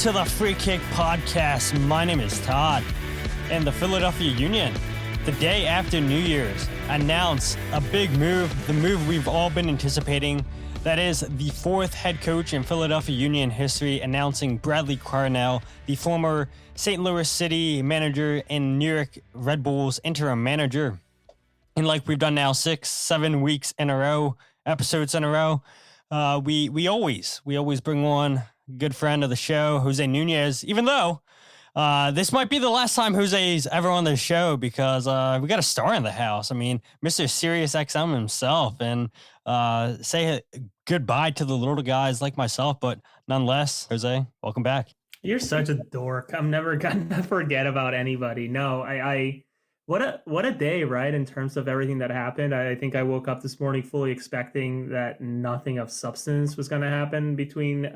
to the Free Kick Podcast. My name is Todd, and the Philadelphia Union, the day after New Year's, announced a big move, the move we've all been anticipating. That is the fourth head coach in Philadelphia Union history, announcing Bradley Carnell, the former St. Louis City manager and New York Red Bulls interim manager. And like we've done now 6-7 weeks in a row, episodes in a row, we always bring on good friend of the show, Jose Nunez, even though this might be the last time Jose's ever on the show because we got a star in the house. I mean, Mr. Sirius XM himself, and say goodbye to the little guys like myself, but nonetheless, Jose, welcome back. You're such a dork. I'm never gonna forget about anybody. No, what a day, right? In terms of everything that happened, I think I woke up this morning fully expecting that nothing of substance was going to happen between.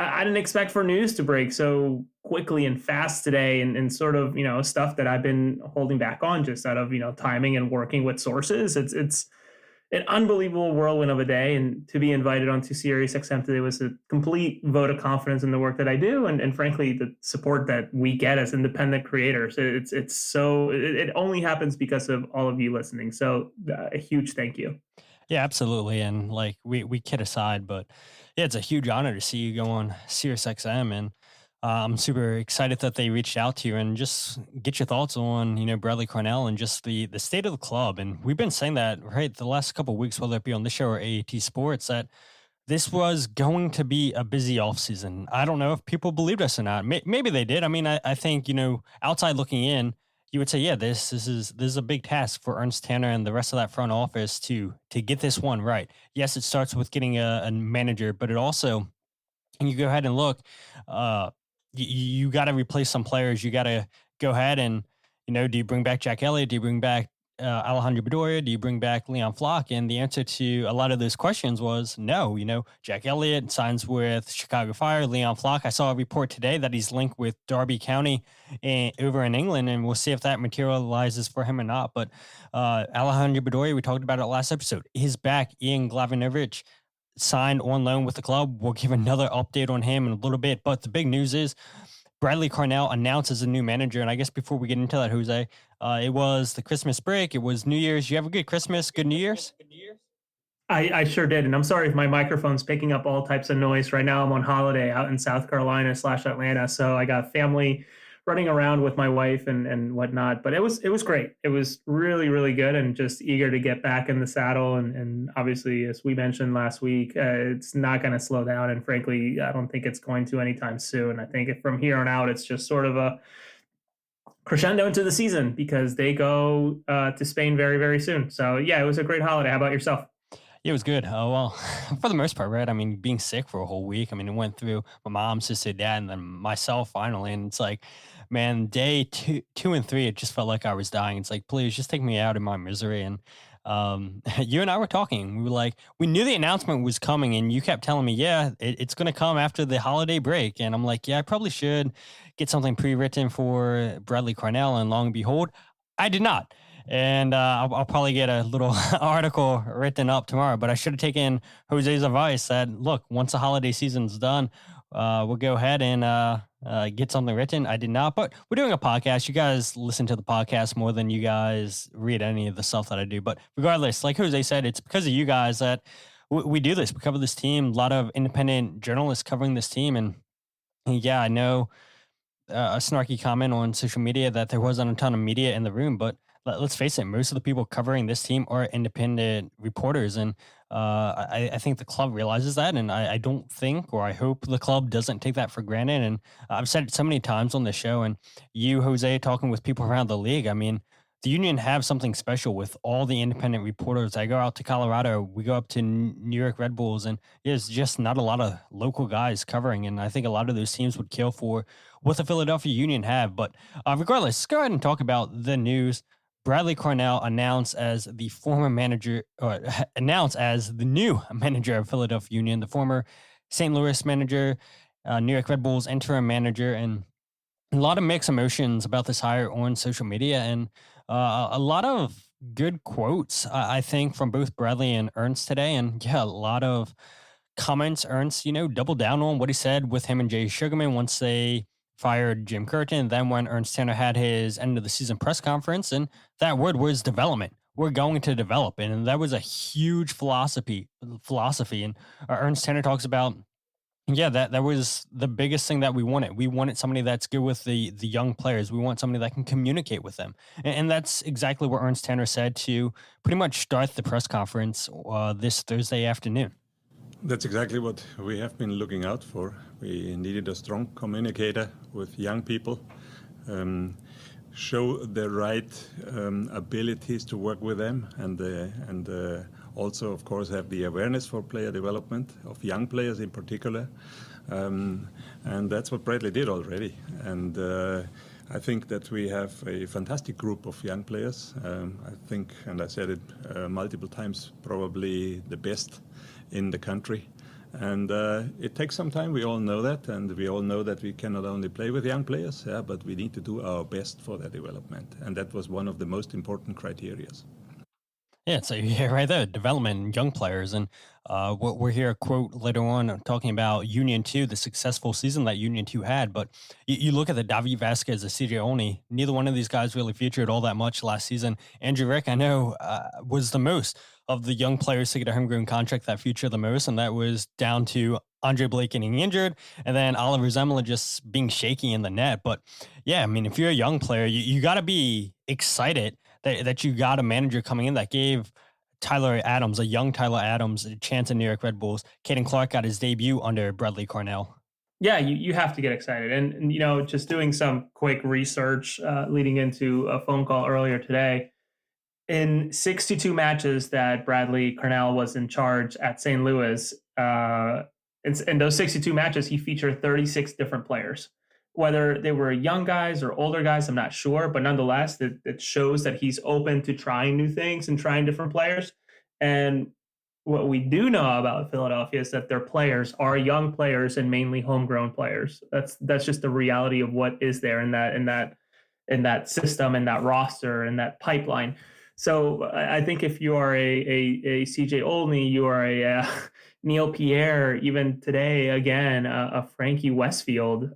I didn't expect for news to break so quickly and fast today, and sort of stuff that I've been holding back on just out of timing and working with sources. It's an unbelievable whirlwind of a day, and to be invited onto Sirius XM today was a complete vote of confidence in the work that I do, and frankly the support that we get as independent creators. It only happens because of all of you listening. So a huge thank you. Yeah, absolutely. And like we kid aside, but yeah, it's a huge honor to see you go on Sirius XM, and I'm super excited that they reached out to you and just get your thoughts on, Bradley Carnell and just the state of the club. And we've been saying that, right, the last couple of weeks, whether it be on this show or AAT Sports, that this was going to be a busy offseason. I don't know if people believed us or not. Maybe they did. I mean, I think, outside looking in, you would say, yeah, this is a big task for Ernst Tanner and the rest of that front office to get this one right. Yes, it starts with getting a manager, but it also, and you go ahead and look, you got to replace some players. You got to go ahead and, do you bring back Jack Elliott? Do you bring back Alejandro Bedoya? Do you bring back Leon Flock? And the answer to a lot of those questions was no. Jack Elliott signs with Chicago Fire. Leon Flock, I saw a report today that he's linked with Derby County over in England, and we'll see if that materializes for him or not. But Alejandro Bedoya, we talked about it last episode, he's back. Ian Glavinovich signed on loan with the club. We'll give another update on him in a little bit. But the big news is Bradley Carnell announced as a new manager. And I guess before we get into that, Jose, it was the Christmas break. It was New Year's. You have a good Christmas, good New Year's? I sure did. And I'm sorry if my microphone's picking up all types of noise. Right now I'm on holiday out in South Carolina / Atlanta. So I got family running around with my wife and whatnot, but it was great. It was really, really good, and just eager to get back in the saddle. And obviously, as we mentioned last week, it's not going to slow down. And frankly, I don't think it's going to anytime soon. I think from here on out, it's just sort of a crescendo into the season because they go to Spain very, very soon. So yeah, it was a great holiday. How about yourself? It was good. Well, for the most part, right? I mean, being sick for a whole week. I mean, it went through my mom, sister, dad, and then myself finally. And it's like, man, day two and three, it just felt like I was dying. It's like, please just take me out of my misery. And you and I were talking. We were like, we knew the announcement was coming, and you kept telling me, yeah, it's going to come after the holiday break. And I'm like, yeah, I probably should get something pre-written for Bradley Carnell. And long and behold, I did not. And I'll probably get a little article written up tomorrow. But I should have taken Jose's advice that, look, once the holiday season's done, we'll go ahead and get something written. I did not. But we're doing a podcast. You guys listen to the podcast more than you guys read any of the stuff that I do. But regardless, like Jose said, it's because of you guys that we do this. We cover this team. A lot of independent journalists covering this team. And yeah, I know a snarky comment on social media that there wasn't a ton of media in the room, but let's face it, most of the people covering this team are independent reporters. And I think the club realizes that. And I don't think, or I hope the club doesn't take that for granted. And I've said it so many times on the show, and you, Jose, talking with people around the league. I mean, the Union have something special with all the independent reporters. I go out to Colorado, we go up to New York Red Bulls, and there's just not a lot of local guys covering. And I think a lot of those teams would kill for what the Philadelphia Union have. But regardless, let's go ahead and talk about the news. Bradley Carnell announced as the new manager of Philadelphia Union, the former St. Louis manager, New York Red Bulls interim manager, and a lot of mixed emotions about this hire on social media, and a lot of good quotes, I think, from both Bradley and Ernst today. And yeah, a lot of comments Ernst, doubled down on what he said with him and Jay Sugarman once they fired Jim Curtin. Then when Ernst Tanner had his end of the season press conference, and that word was development. We're going to develop, and that was a huge philosophy. And Ernst Tanner talks about, yeah, that was the biggest thing that we wanted. We wanted somebody that's good with the young players. We want somebody that can communicate with them, and that's exactly what Ernst Tanner said to pretty much start the press conference this Thursday afternoon. That's exactly what we have been looking out for. We needed a strong communicator with young people, show the right abilities to work with them, and also, of course, have the awareness for player development of young players in particular. And that's what Bradley did already. And I think that we have a fantastic group of young players. I think, and I said it multiple times, probably the best in the country. And it takes some time, we all know that, and we all know that we cannot only play with young players, but we need to do our best for their development. And that was one of the most important criteria. Yeah, so yeah, right there, development, young players, and we'll hear a quote later on talking about Union 2, the successful season that Union 2 had. But you look at the David Vasquez, the CJ Olney, neither one of these guys really featured all that much last season. Andrew Rick, I know, was the most of the young players to get a homegrown contract that featured the most, and that was down to Andre Blake getting injured, and then Oliver Zemela just being shaky in the net. But yeah, I mean, if you're a young player, you got to be excited that you got a manager coming in that gave Tyler Adams, a young Tyler Adams, a chance in New York Red Bulls. Caden Clark got his debut under Bradley Carnell. Yeah, you have to get excited. And just doing some quick research leading into a phone call earlier today, in 62 matches that Bradley Carnell was in charge at St. Louis, in those 62 matches, he featured 36 different players. Whether they were young guys or older guys, I'm not sure, but nonetheless, it shows that he's open to trying new things and trying different players. And what we do know about Philadelphia is that their players are young players and mainly homegrown players. That's just the reality of what is there in that system, in that roster, in that pipeline. So I think if you are a CJ Olney, you are a Neil Pierre, even today, again, a Frankie Westfield,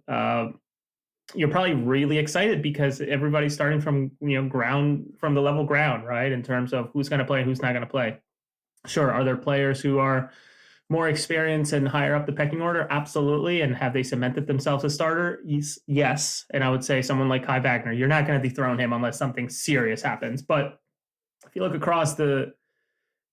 you're probably really excited because everybody's starting from the level ground, right? In terms of who's going to play and who's not going to play. Sure, are there players who are more experienced and higher up the pecking order? Absolutely. And have they cemented themselves as starter? Yes. And I would say someone like Kai Wagner, you're not going to dethrone him unless something serious happens. But if you look across the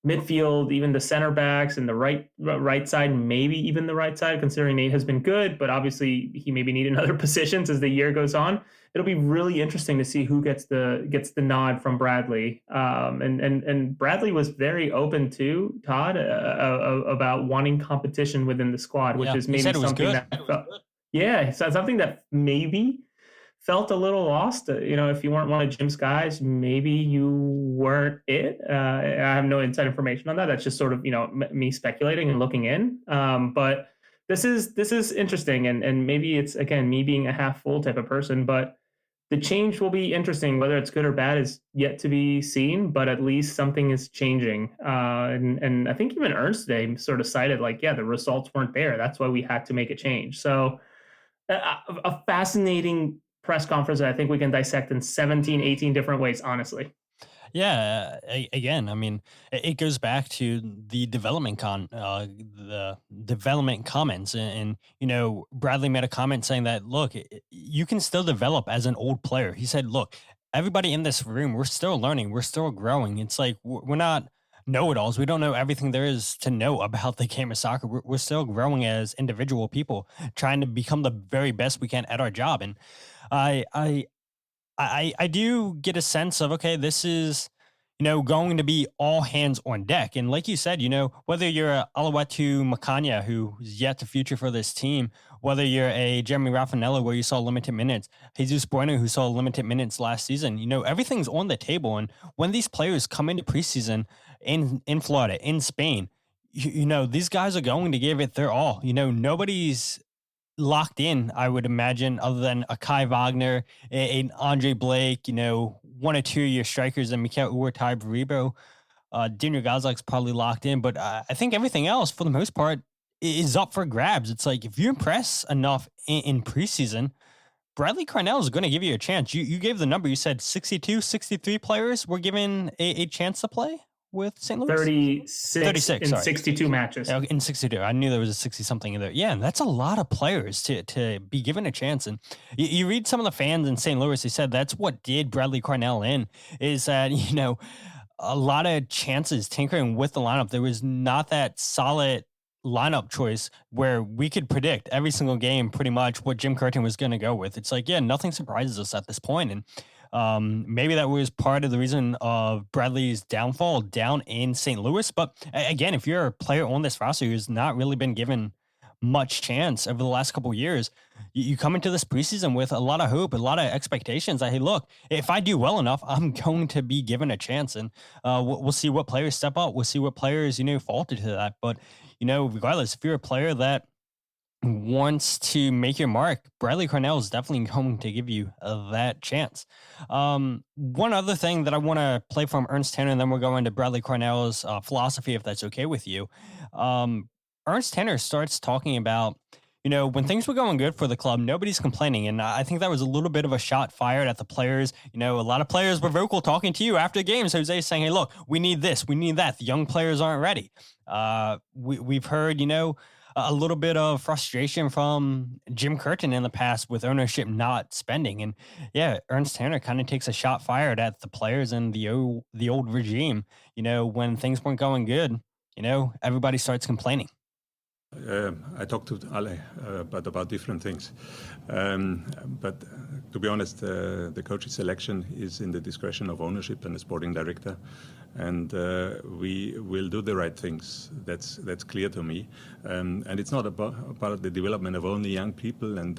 midfield, even the center backs and the right side, maybe even the right side, considering Nate has been good, but obviously he maybe need another positions as the year goes on. It'll be really interesting to see who gets the nod from Bradley. And Bradley was very open to Todd about wanting competition within the squad, which is maybe something something that maybe felt a little lost. If you weren't one of Jim's guys, maybe you weren't it. I have no inside information on that. That's just sort of, me speculating and looking in. But this is interesting. And maybe it's, again, me being a half full type of person, but the change will be interesting. Whether it's good or bad is yet to be seen, but at least something is changing. And I think even Ernst today sort of cited the results weren't there. That's why we had to make a change. So a fascinating press conference that I think we can dissect in 17, 18 different ways, honestly. Yeah, again, I mean, it goes back to the development comments, and Bradley made a comment saying that, look, you can still develop as an old player. He said, look, everybody in this room, we're still learning, we're still growing. It's like we're not know-it-alls. We don't know everything there is to know about the game of soccer. We're still growing as individual people, trying to become the very best we can at our job. And I do get a sense of, okay, this is, going to be all hands on deck. And like you said, whether you're a Oluwatu Makanya, who's yet to feature for this team, whether you're a Jeremy Raffanello, where you saw limited minutes, Jesus Bueno, who saw limited minutes last season, everything's on the table. And when these players come into preseason in Florida, in Spain, these guys are going to give it their all. Nobody's locked in, I would imagine, other than a Kai Wagner, an Andre Blake, 1 or 2 year strikers, and Mikel Ty Baribo. Daniel Gazak's probably locked in, but I think everything else, for the most part, is up for grabs. It's like, if you impress enough in preseason, Bradley Carnell is going to give you a chance. You gave the number. You said 62, 63 players were given a chance to play with St. Louis? 36 in sorry. 62 matches. In 62. I knew there was a 60-something in there. Yeah, and that's a lot of players to be given a chance. And you read some of the fans in St. Louis, they said that's what did Bradley Carnell in, is that, a lot of chances tinkering with the lineup. There was not that solid lineup choice where we could predict every single game pretty much what Jim Curtin was going to go with. It's like, yeah, nothing surprises us at this point. And maybe that was part of the reason of Bradley's downfall down in St. Louis. But again, if you're a player on this roster who's not really been given much chance over the last couple of years, you come into this preseason with a lot of hope, a lot of expectations that, hey, look, if I do well enough, I'm going to be given a chance. And we'll see what players step up. We'll see what players, falter to that. But, regardless, if you're a player that wants to make your mark, Bradley Carnell is definitely going to give you that chance. One other thing that I want to play from Ernst Tanner, and then we'll go into Bradley Carnell's philosophy, if that's okay with you. Ernst Tanner starts talking about, when things were going good for the club, nobody's complaining. And I think that was a little bit of a shot fired at the players. A lot of players were vocal talking to you after games. Jose saying, hey, look, we need this, we need that. The young players aren't ready. We've heard, a little bit of frustration from Jim Curtin in the past with ownership not spending. And yeah, Ernst Tanner kind of takes a shot fired at the players and the old regime. When things weren't going good, everybody starts complaining. I talked to Ale but about different things. But to be honest, the coach's selection is in the discretion of ownership and the sporting director. And we will do the right things. That's clear to me. And it's not about the development of only young people and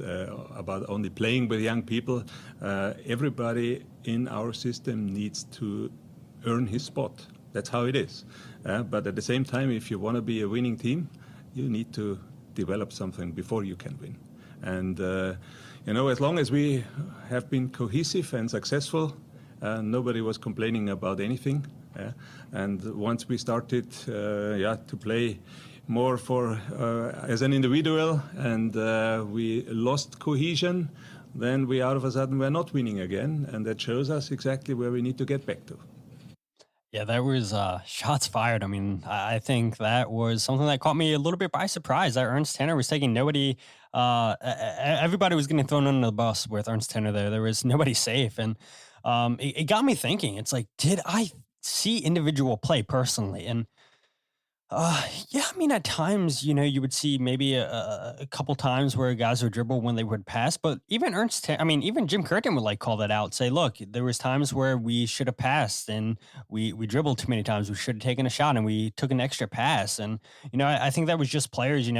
about only playing with young people. Everybody in our system needs to earn his spot. That's how it is. But at the same time, if you want to be a winning team, you need to develop something before you can win. And, as long as we have been cohesive and successful, nobody was complaining about anything. And once we started to play more as an individual and we lost cohesion, then we all of a sudden were not winning again. And that shows us exactly where we need to get back to. Yeah, that was shots fired. I mean, I think that was something that caught me a little bit by surprise. That Ernst Tanner was taking nobody. Everybody was getting thrown under the bus with Ernst Tanner there. There was nobody safe. And it got me thinking. It's like, did I see individual play personally? And yeah, I mean, at times, you would see maybe a couple times where guys would dribble when they would pass, but even even Jim Curtin would call that out, say, look, there was times where we should have passed and we dribbled too many times. We should have taken a shot and we took an extra pass. And, I think that was just players,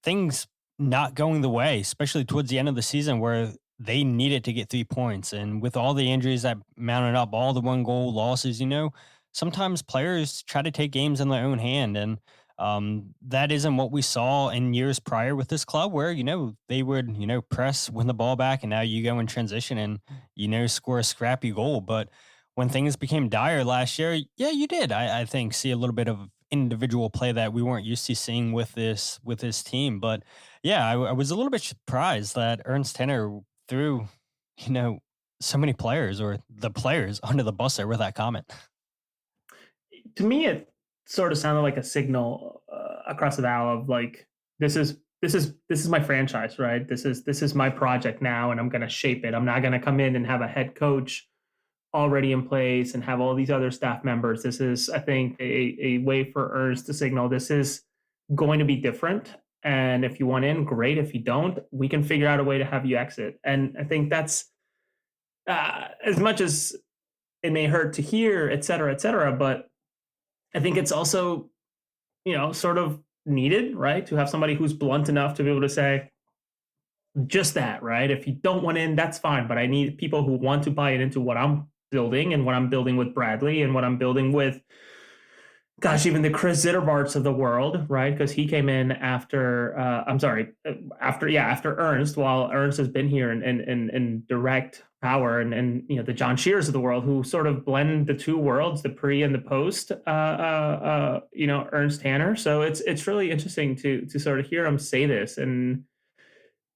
things not going the way, especially towards the end of the season where they needed to get 3 points. And with all the injuries that mounted up, all the 1-goal losses, sometimes players try to take games in their own hand. And that isn't what we saw in years prior with this club where, they would, press, win the ball back, and now you go in transition and, score a scrappy goal. But when things became dire last year, yeah, you did, I think, see a little bit of individual play that we weren't used to seeing with this team. But yeah, I was a little bit surprised that Ernst Tanner threw, so many players or the players under the bus there with that comment. To me, it sort of sounded like a signal across the bow of this is my franchise, right? This is my project now, and I'm going to shape it. I'm not going to come in and have a head coach already in place and have all these other staff members. This is, I think, a way for Ernst to signal this is going to be different. And if you want in, great. If you don't, we can figure out a way to have you exit. And I think that's as much as it may hurt to hear, et cetera, but I think it's also, sort of needed, right? To have somebody who's blunt enough to be able to say just that, right? If you don't want in, that's fine. But I need people who want to buy it into what I'm building and what I'm building with Bradley and what I'm building with gosh, even the Chris Zitterbarts of the world, right? Because he came in after, after Ernst, while Ernst has been here in direct power, and the John Shears of the world, who sort of blend the two worlds, the pre and the post, Ernst Tanner. So it's really interesting to sort of hear him say this. And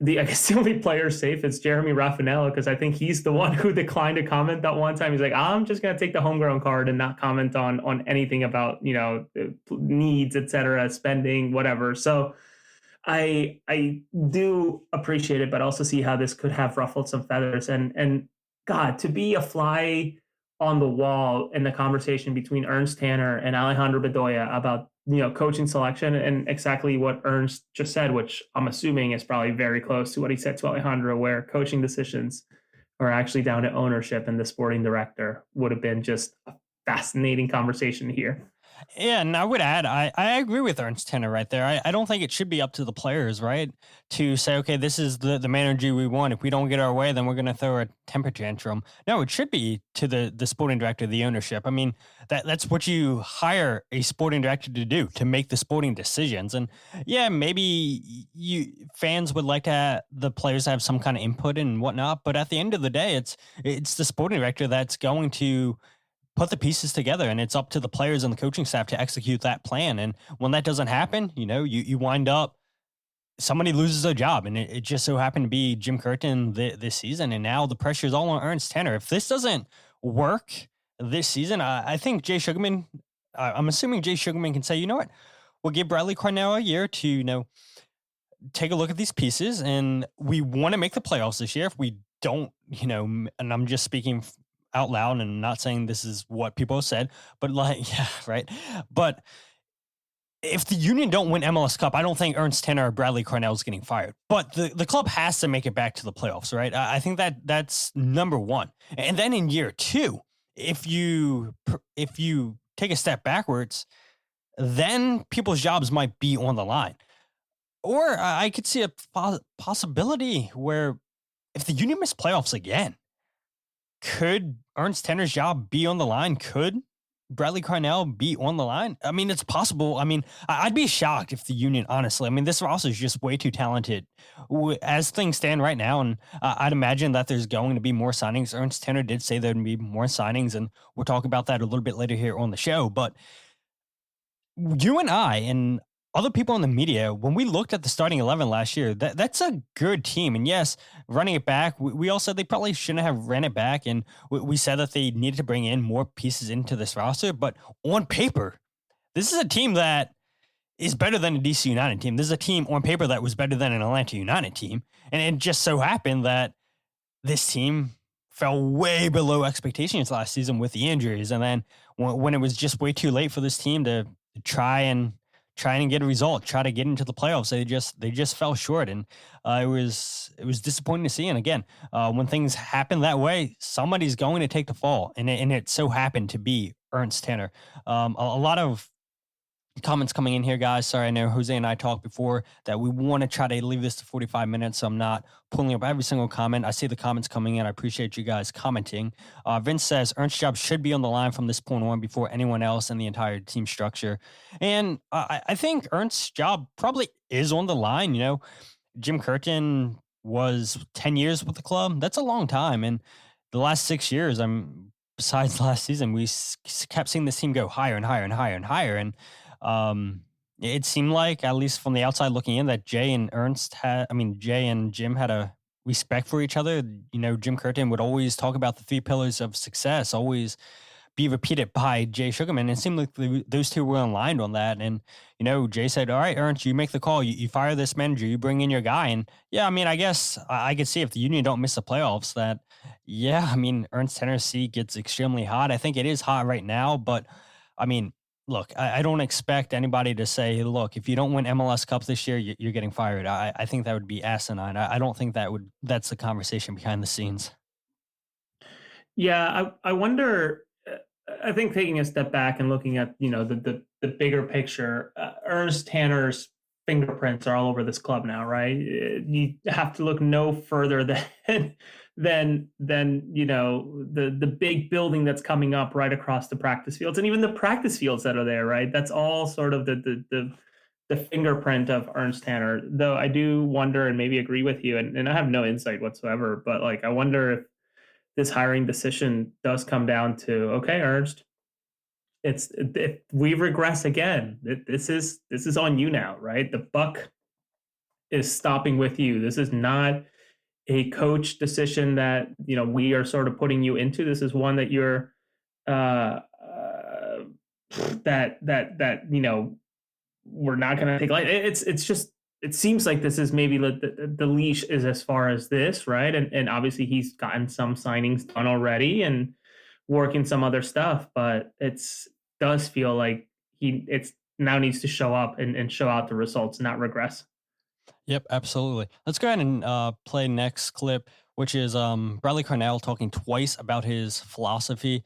I guess the only player safe is Jeremy Raffanella, because I think he's the one who declined to comment that one time. He's like, I'm just going to take the homegrown card and not comment on anything about, needs, etc., spending, whatever. So I do appreciate it, but also see how this could have ruffled some feathers. And God, to be a fly on the wall in the conversation between Ernst Tanner and Alejandro Bedoya about coaching selection, and exactly what Ernst just said, which I'm assuming is probably very close to what he said to Alejandro, where coaching decisions are actually down to ownership and the sporting director, would have been just a fascinating conversation here. Yeah, and I would add, I agree with Ernst Tanner right there. I don't think it should be up to the players, right, to say, okay, this is the manager we want. If we don't get our way, then we're going to throw a temper tantrum. No, it should be to the sporting director, the ownership. I mean, that's what you hire a sporting director to do, to make the sporting decisions. And yeah, maybe fans would like to have the players have some kind of input and whatnot, but at the end of the day, it's the sporting director that's going to put the pieces together, and it's up to the players and the coaching staff to execute that plan. And when that doesn't happen, you wind up, somebody loses their job, and it just so happened to be Jim Curtin this season. And now the pressure is all on Ernst Tanner. If this doesn't work this season, I think Jay Sugarman, I'm assuming Jay Sugarman can say, you know what, we'll give Bradley Carnell a year to, take a look at these pieces, and we want to make the playoffs this year. If we don't, and I'm just speaking out loud and not saying this is what people have said, but yeah, right. But if the Union don't win MLS Cup, I don't think Ernst Tanner or Bradley Carnell is getting fired. But the club has to make it back to the playoffs, right? I think that's number one. And then in year two, if you take a step backwards, then people's jobs might be on the line. Or I could see a possibility where if the Union miss playoffs again, could Ernst Tanner's job be on the line? Could Bradley Carnell be on the line? I mean, it's possible. I mean, I'd be shocked if the Union, honestly. I mean, this roster is just way too talented as things stand right now. And I'd imagine that there's going to be more signings. Ernst Tanner did say there'd be more signings, and we'll talk about that a little bit later here on the show. But you and I and other people in the media, when we looked at the starting 11 last year, that's a good team. And yes, running it back, we all said they probably shouldn't have ran it back. And we said that they needed to bring in more pieces into this roster. But on paper, this is a team that is better than a DC United team. This is a team on paper that was better than an Atlanta United team. And it just so happened that this team fell way below expectations last season with the injuries. And then when it was just way too late for this team to try and get a result, try to get into the playoffs, they just fell short, and it was disappointing to see. And again, when things happen that way, somebody's going to take the fall, and it so happened to be Ernst Tanner. A lot of comments coming in here, guys. Sorry, I know Jose and I talked before that we want to try to leave this to 45 minutes, so I'm not pulling up every single comment. I see the comments coming in. I appreciate you guys commenting. Vince says Ernst's job should be on the line from this point on before anyone else in the entire team structure. And I think Ernst's job probably is on the line. Jim Curtin was 10 years with the club. That's a long time. And the last 6 years, besides last season, we kept seeing this team go higher and higher and higher and higher. And it seemed like, at least from the outside looking in, that Jay and Jim had a respect for each other. Jim Curtin would always talk about the 3 pillars of success, always be repeated by Jay Sugarman. It seemed like those two were aligned on that. And, Jay said, all right, Ernst, you make the call. You fire this manager, you bring in your guy. And yeah, I guess I could see if the Union don't miss the playoffs that, Ernst Tanner's seat gets extremely hot. I think it is hot right now, but look, I don't expect anybody to say, look, if you don't win MLS Cup this year, you're getting fired. I think that would be asinine. I don't think that's the conversation behind the scenes. Yeah, I wonder. I think taking a step back and looking at the bigger picture, Ernst Tanner's fingerprints are all over this club now, right? You have to look no further than than the big building that's coming up right across the practice fields, and even the practice fields that are there, right? That's all sort of the fingerprint of Ernst Tanner. Though I do wonder, and maybe agree with you, and I have no insight whatsoever, but like I wonder if this hiring decision does come down to, okay, Ernst, if we regress again, this is on you now, right? The buck is stopping with you. This is not a coach decision that we are sort of putting you into. This is one that you're uh, uh that we're not going to take light. It's just, it seems like this is maybe the leash is as far as this, right? And obviously he's gotten some signings done already and working some other stuff, but it's does feel like it's now needs to show up and show out the results, not regress. Yep, absolutely. Let's go ahead and play next clip, which is Bradley Carnell talking twice about his philosophy.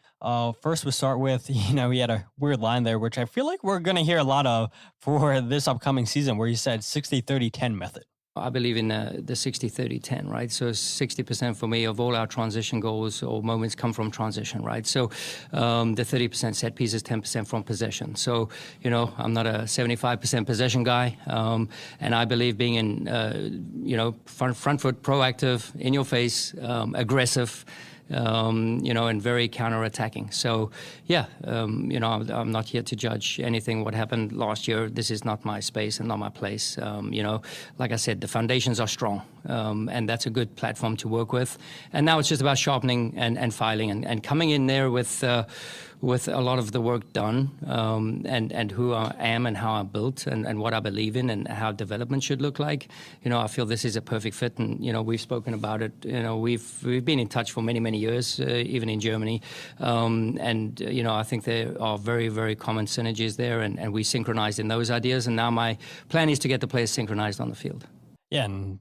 First, we start with, he had a weird line there, which I feel like we're going to hear a lot of for this upcoming season, where he said 60-30-10 method. I believe in the 60-30-10, right? So 60% for me of all our transition goals or moments come from transition, right? So the 30% set pieces, 10% from possession. So, I'm not a 75% possession guy. And I believe being in, front foot, proactive, in your face, aggressive, and very counter-attacking. So, I'm not here to judge anything what happened last year. This is not my space and not my place. Like I said, the foundations are strong, and that's a good platform to work with. And now it's just about sharpening and filing and coming in there with a lot of the work done, and who I am and how I'm built and what I believe in and how development should look like. I feel this is a perfect fit, and we've spoken about it. We've been in touch for many years, even in Germany, and I think there are very, very common synergies there, and we synchronized in those ideas. And now my plan is to get the players synchronized on the field. Yeah, and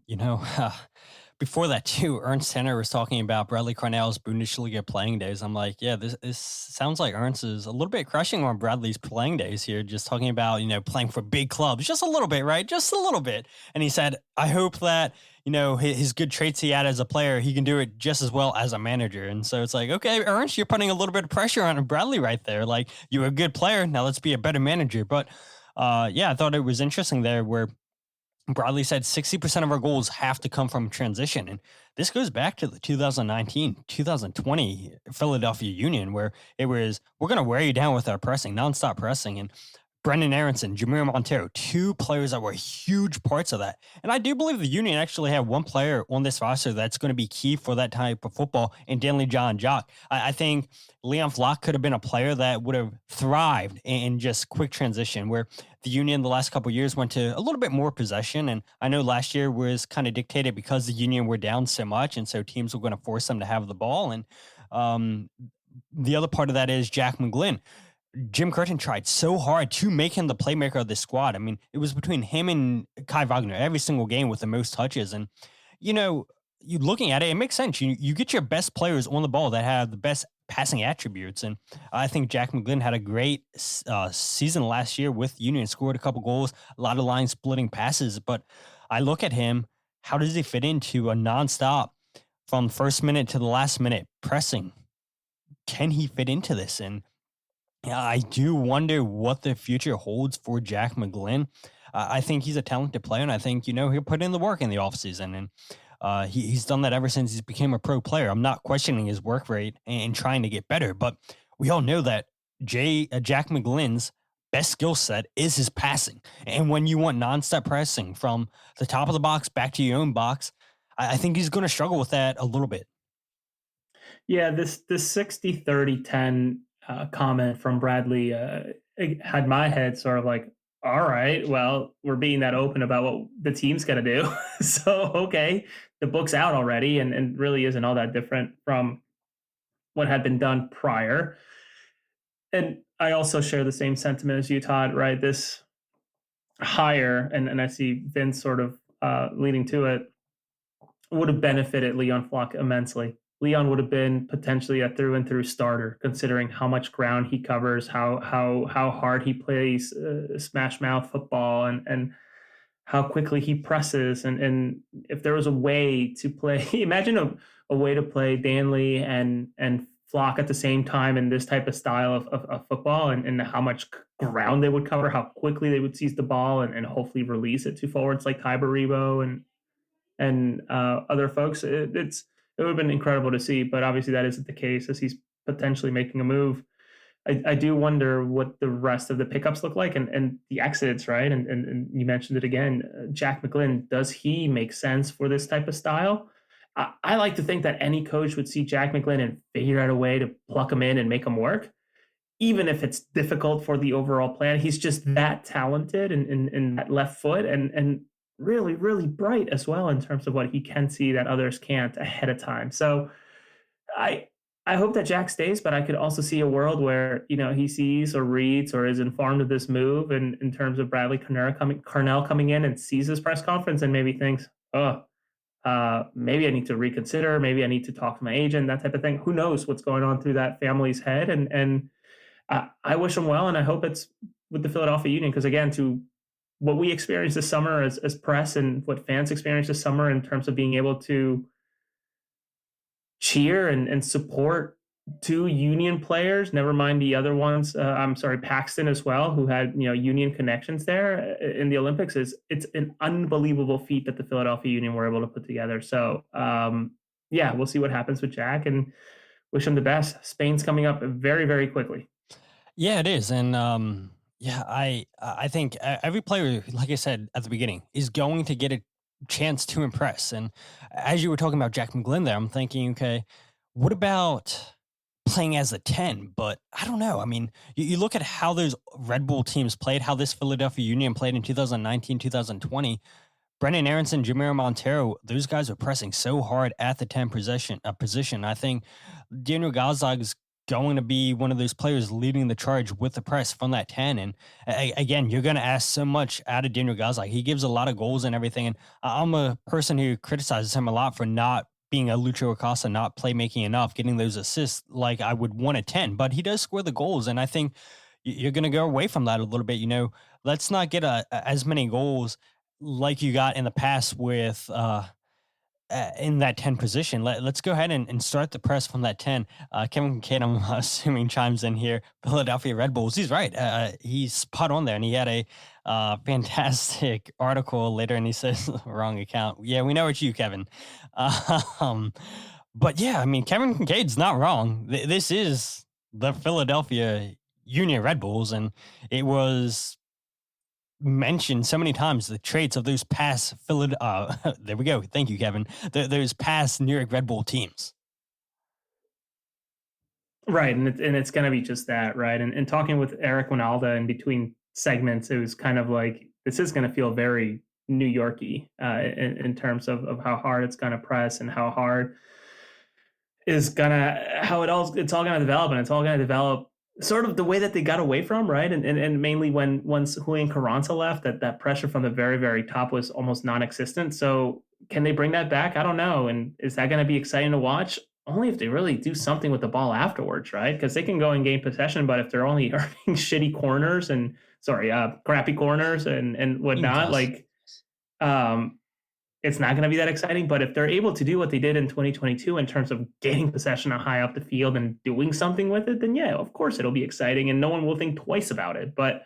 before that too, Ernst Tanner was talking about Bradley Carnell's Bundesliga playing days. I'm like, yeah, this sounds like Ernst is a little bit crushing on Bradley's playing days here, just talking about, playing for big clubs, just a little bit, right? Just a little bit. And he said, I hope that, his good traits he had as a player, he can do it just as well as a manager. And so it's like, okay, Ernst, you're putting a little bit of pressure on Bradley right there. Like, you're a good player. Now let's be a better manager. But I thought it was interesting there where Bradley said 60% of our goals have to come from transition. And this goes back to the 2019-2020 Philadelphia Union, where it was, we're going to wear you down with our pressing, nonstop pressing. And Brendan Aronson, Jameer Montero, two players that were huge parts of that. And I do believe the Union actually have one player on this roster that's going to be key for that type of football, and Danley John Jock. I think Leon Flock could have been a player that would have thrived in just quick transition, where the Union the last couple of years went to a little bit more possession. And I know last year was kind of dictated because the Union were down so much, and so teams were going to force them to have the ball. And the other part of that is Jack McGlynn. Jim Curtin tried so hard to make him the playmaker of this squad. I mean, it was between him and Kai Wagner every single game with the most touches. And, you looking at it, it makes sense. You get your best players on the ball that have the best passing attributes. And I think Jack McGlynn had a great season last year with Union, scored a couple goals, a lot of line splitting passes. But I look at him, how does he fit into a nonstop from first minute to the last minute pressing? Can he fit into this? And I do wonder what the future holds for Jack McGlynn. I think he's a talented player, and I think, he'll put in the work in the offseason. And he's done that ever since he became a pro player. I'm not questioning his work rate and trying to get better, but we all know that Jack McGlynn's best skill set is his passing. And when you want nonstop pressing from the top of the box back to your own box, I think he's going to struggle with that a little bit. Yeah, this 60-30-10 comment from Bradley had my head sort of like, all right, well, we're being that open about what the team's going to do. So, okay, the book's out already and really isn't all that different from what had been done prior. And I also share the same sentiment as you, Todd, right? This hire, and I see Vince sort of leading to it, would have benefited Leon Flock immensely. Leon would have been potentially a through and through starter, considering how much ground he covers, how hard he plays smash mouth football, and how quickly he presses, and if there was a way to play, imagine a way to play Danley and Flock at the same time in this type of style of football, and how much ground they would cover, how quickly they would seize the ball and hopefully release it to forwards like Tiber Rebo and other folks. It would have been incredible to see, but obviously that isn't the case as he's potentially making a move. I do wonder what the rest of the pickups look like and the exits, right? And you mentioned it again, Jack McGlynn, does he make sense for this type of style? I like to think that any coach would see Jack McGlynn and figure out a way to pluck him in and make him work, even if it's difficult for the overall plan. He's just that talented in that left foot and really, really bright as well in terms of what he can see that others can't ahead of time. So I hope that Jack stays, but I could also see a world where, he sees or reads or is informed of this move and in terms of Bradley Carnell coming in and sees this press conference and maybe thinks, maybe I need to reconsider. Maybe I need to talk to my agent, that type of thing. Who knows what's going on through that family's head? And I wish him well, and I hope it's with the Philadelphia Union, because again, to what we experienced this summer as press and what fans experienced this summer in terms of being able to cheer and support two Union players, never mind the other ones. Paxton as well, who had Union connections there in the Olympics. It's an unbelievable feat that the Philadelphia Union were able to put together. So we'll see what happens with Jack and wish him the best. Spain's coming up very, very quickly. Yeah, it is, and I think every player, like I said at the beginning, is going to get a chance to impress. And as you were talking about Jack McGlynn there, I'm thinking, okay, what about playing as a 10? But I don't know. I mean, you look at how those Red Bull teams played, how this Philadelphia Union played in 2019, 2020. Brendan Aronson, Jamiro Montero, those guys are pressing so hard at the 10 position. I think Daniel Gazag's going to be one of those players leading the charge with the press from that 10. And again, you're going to ask so much out of Daniel Gazag. He gives a lot of goals and everything. And I'm a person who criticizes him a lot for not being a Lucho Acosta, not playmaking enough, getting those assists like I would want a 10. But he does score the goals. And I think you're going to go away from that a little bit. Let's not get as many goals like you got in the past with in that 10 position. Let's go ahead and start the press from that 10. Kevin Kincaid, I'm assuming, chimes in here. Philadelphia Red Bulls. He's right. He's spot on there. And he had a fantastic article later, and he says, wrong account. Yeah, we know it's you, Kevin. But yeah, I mean, Kevin Kincaid's not wrong. This is the Philadelphia Union Red Bulls, and it was mentioned so many times, the traits of those past there we go. Thank you, Kevin. Those past New York Red Bull teams. Right. And it's going to be just that. Right. And talking with Eric Winalda in between segments, it was kind of like, this is going to feel very New York-y in terms of how hard it's going to press and how hard it's all going to develop, and it's all going to develop sort of the way that they got away from, right? And mainly once Julian Carranza left, that pressure from the very, very top was almost non-existent. So can they bring that back? I don't know. And is that going to be exciting to watch? Only if they really do something with the ball afterwards, right? Because they can go and gain possession, but if they're only earning shitty corners crappy corners and whatnot, it's not going to be that exciting. But if they're able to do what they did in 2022 in terms of gaining possession high up the field and doing something with it, then yeah, of course it'll be exciting and no one will think twice about it. But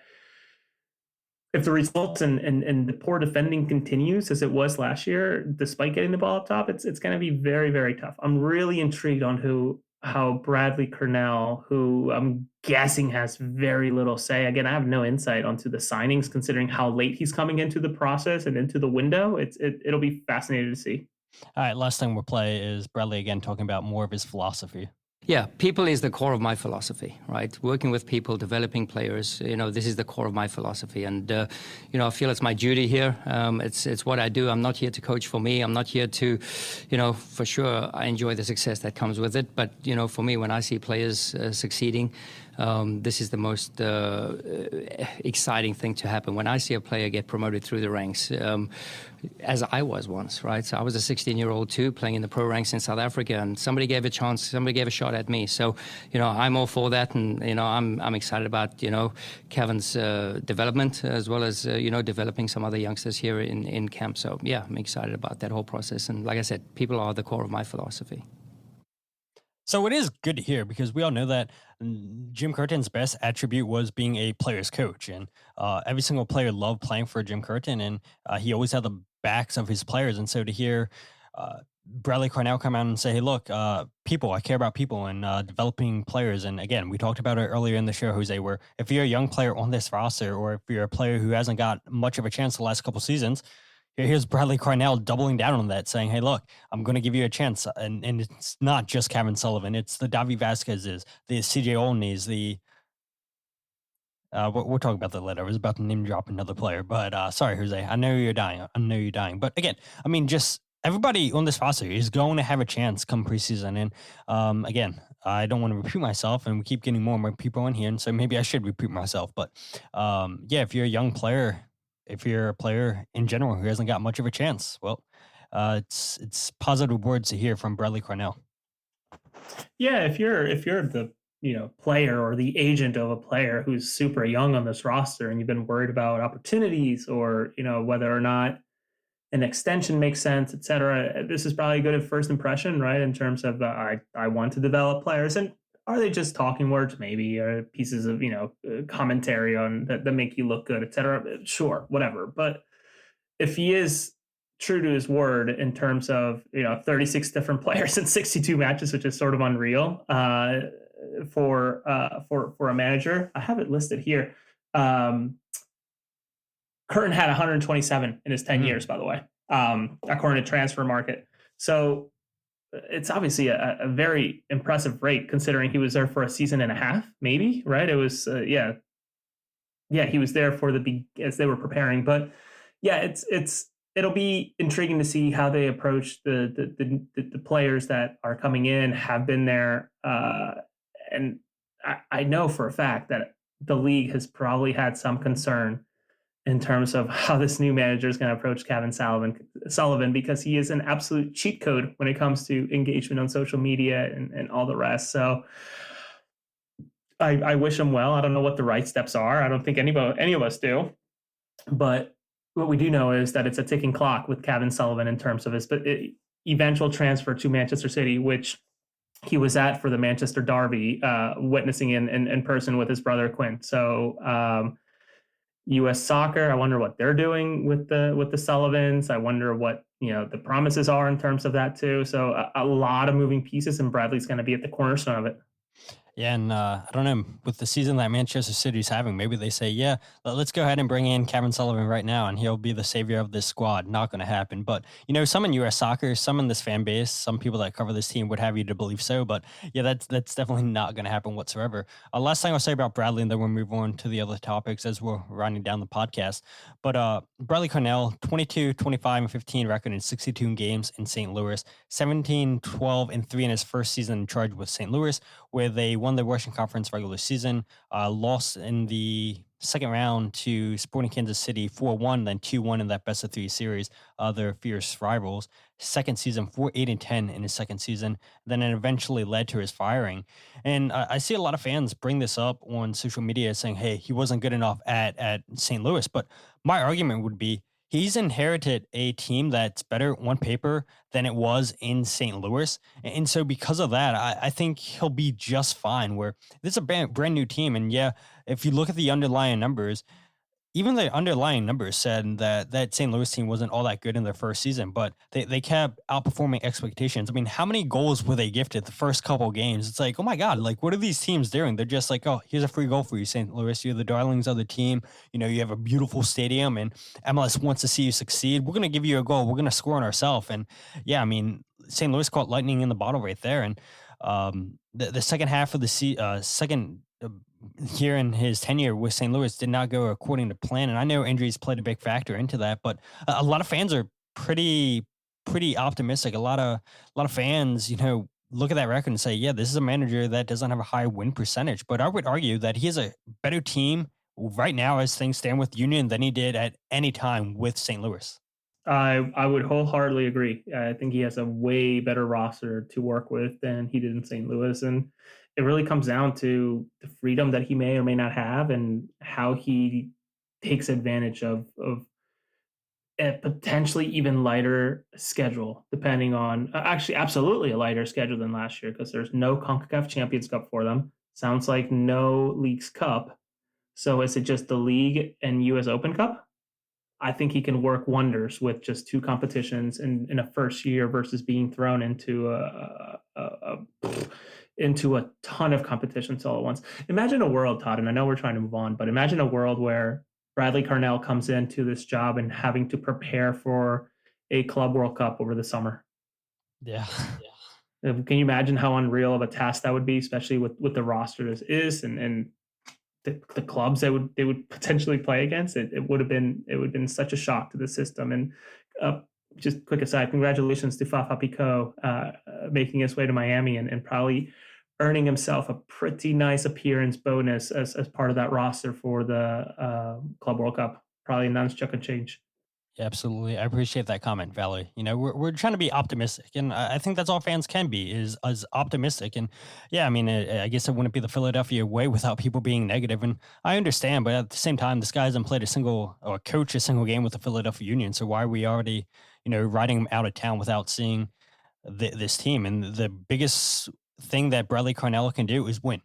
if the results and the poor defending continues as it was last year, despite getting the ball up top, it's going to be very, very tough. I'm really intrigued on how Bradley Carnell, who I'm guessing has very little say. Again, I have no insight onto the signings, considering how late he's coming into the process and into the window. It'll be fascinating to see. All right, last thing we'll play is Bradley again talking about more of his philosophy. Yeah, people is the core of my philosophy, right? Working with people, developing players, this is the core of my philosophy. And, I feel it's my duty here. It's what I do. I'm not here to coach for me. I'm not here to, for sure, I enjoy the success that comes with it. But, for me, when I see players succeeding, this is the most exciting thing to happen. When I see a player get promoted through the ranks, as I was once, right? So I was a 16-year-old too, playing in the pro ranks in South Africa, and somebody gave a chance, somebody gave a shot at me. So, I'm all for that, and I'm excited about Kevin's development, as well as developing some other youngsters here in camp. So yeah, I'm excited about that whole process. And like I said, people are the core of my philosophy. So it is good to hear, because we all know that Jim Curtin's best attribute was being a player's coach, and every single player loved playing for Jim Curtin, and he always had the backs of his players. And so to hear Bradley Carnell come out and say, "Hey, look, people, I care about people and developing players." And again, we talked about it earlier in the show, Jose, where if you're a young player on this roster, or if you're a player who hasn't got much of a chance the last couple seasons, here's Bradley Carnell doubling down on that, saying, "Hey, look, I'm going to give you a chance." And it's not just Kevin Sullivan; it's the Davi Vasquez's, the CJ Olney's, the we'll talk about that later. I was about to name drop another player, but sorry, Jose. I know you're dying. I know you're dying. But again, I mean, just everybody on this roster is going to have a chance come preseason. And again, I don't want to repeat myself, and we keep getting more and more people in here, and so maybe I should repeat myself. But yeah, if you're a young player, if you're a player in general who hasn't got much of a chance, well, it's positive words to hear from Bradley Carnell. Yeah, if you're the player or the agent of a player who's super young on this roster, and you've been worried about opportunities, or whether or not an extension makes sense, et cetera, this is probably a good first impression, right? In terms of I want to develop players, and are they just talking words, maybe, or pieces of commentary on that make you look good, et cetera? Sure, whatever. But if he is true to his word in terms of 36 different players in 62 matches, which is sort of unreal for a manager. I have it listed here. Curtin had 127 in his 10 years, by the way, according to Transfer Market. So it's obviously a very impressive rate, considering he was there for a season and a half, maybe, right? It was, he was there for as they were preparing. But yeah, it'll be intriguing to see how they approach the players that are coming in, have been there. And I know for a fact that the league has probably had some concern in terms of how this new manager is going to approach Kevin Sullivan, because he is an absolute cheat code when it comes to engagement on social media and all the rest. So I wish him well. I don't know what the right steps are. I don't think any of us do. But what we do know is that it's a ticking clock with Kevin Sullivan in terms of his eventual transfer to Manchester City, which he was at for the Manchester Derby, witnessing in person with his brother Quinn. So U.S. Soccer, I wonder what they're doing with the Sullivans. I wonder what the promises are in terms of that too. So a lot of moving pieces, and Bradley's going to be at the cornerstone of it. Yeah, and I don't know, with the season that Manchester City's having, maybe they say, yeah, let's go ahead and bring in Kevin Sullivan right now, and he'll be the savior of this squad. Not going to happen. But, some in U.S. soccer, some in this fan base, some people that cover this team would have you to believe so. But, yeah, that's definitely not going to happen whatsoever. Last thing I'll say about Bradley, and then we'll move on to the other topics as we're running down the podcast. But Bradley Carnell, 22, 25, and 15 record in 62 games in St. Louis, 17, 12, and 3 in his first season in charge with St. Louis, where they won the Western Conference regular season, lost in the second round to Sporting Kansas City 4-1, then 2-1 in that best of three series, their fierce rivals. Second season, 4-8-10 in his second season. Then it eventually led to his firing. And I see a lot of fans bring this up on social media saying, hey, he wasn't good enough at St. Louis. But my argument would be, he's inherited a team that's better on paper than it was in St. Louis. And so because of that, I think he'll be just fine, where this is a brand new team. And yeah, if you look at the underlying numbers, even the underlying numbers said that St. Louis team wasn't all that good in their first season, but they kept outperforming expectations. I mean, how many goals were they gifted the first couple of games? It's like, oh my God, like, what are these teams doing? They're just like, oh, here's a free goal for you, St. Louis. You're the darlings of the team. You have a beautiful stadium, and MLS wants to see you succeed. We're going to give you a goal. We're going to score on ourselves. And yeah, I mean, St. Louis caught lightning in the bottle right there. And the second half of the second here in his tenure with St. Louis did not go according to plan. And I know injuries played a big factor into that, but a lot of fans are pretty optimistic. A lot of fans, look at that record and say, yeah, this is a manager that doesn't have a high win percentage. But I would argue that he has a better team right now as things stand with Union than he did at any time with St. Louis. I would wholeheartedly agree. I think he has a way better roster to work with than he did in St. Louis, and it really comes down to the freedom that he may or may not have, and how he takes advantage of a potentially even lighter schedule, depending on actually absolutely a lighter schedule than last year because there's no CONCACAF Champions Cup for them. Sounds like no Leagues Cup. So is it just the league and US Open Cup? I think he can work wonders with just two competitions in a first year versus being thrown into into a ton of competitions all at once. Imagine a world, Todd, and I know we're trying to move on, but imagine a world where Bradley Carnell comes into this job and having to prepare for a Club World Cup over the summer. Yeah. Can you imagine how unreal of a task that would be, especially with the roster as is and the clubs that they would potentially play against? It would have been such a shock to the system. And just quick aside, congratulations to Fafa Picault making his way to Miami and probably earning himself a pretty nice appearance bonus as part of that roster for the Club World Cup. Probably a nice chunk of change. Yeah, absolutely. I appreciate that comment, Valerie. We're trying to be optimistic, and I think that's all fans can be is as optimistic. And yeah, I mean, I guess it wouldn't be the Philadelphia way without people being negative. And I understand, but at the same time, this guy hasn't played a single or coached a single game with the Philadelphia Union. So why are we already, riding him out of town without seeing this team? And the biggest thing that Bradley Carnell can do is win.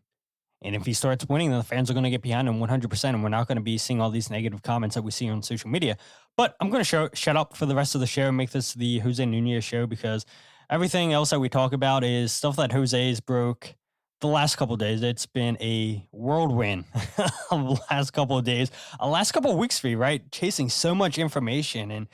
And if he starts winning, then the fans are going to get behind him 100%. And we're not going to be seeing all these negative comments that we see on social media. But I'm going to shut up for the rest of the show and make this the Jose Nunez show, because everything else that we talk about is stuff that Jose's broke the last couple of days. It's been a whirlwind of the last couple of days, last couple of weeks for you, right? Chasing so much information and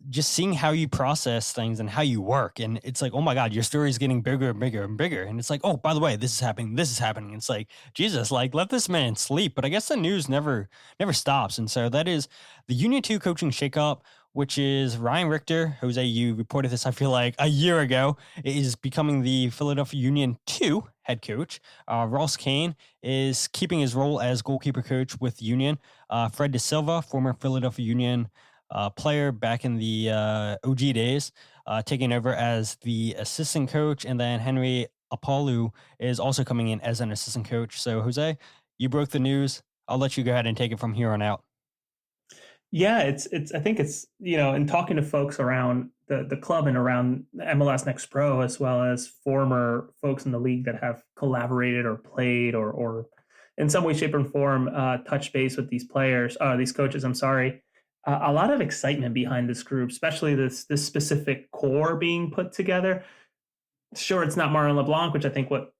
just seeing how you process things and how you work. And it's like, oh my God, your story is getting bigger and bigger and bigger. And it's like, oh, by the way, this is happening. This is happening. It's like, Jesus, like, let this man sleep. But I guess the news never stops. And so that is the Union 2 coaching shakeup, which is Ryan Richter. Jose, you reported this, I feel like, a year ago, is becoming the Philadelphia Union 2 head coach. Ross Cain is keeping his role as goalkeeper coach with Union. Fred De Silva, former Philadelphia Union player back in the OG days, taking over as the assistant coach. And then Henry Apaloo is also coming in as an assistant coach. So, Jose, you broke the news. I'll let you go ahead and take it from here on out. Yeah, it's I think it's, in talking to folks around the club and around MLS Next Pro, as well as former folks in the league that have collaborated or played or in some way, shape, or form touch base with these players, these coaches, I'm sorry. A lot of excitement behind this group, especially this specific core being put together. Sure, it's not Marlon LeBlanc, which I think what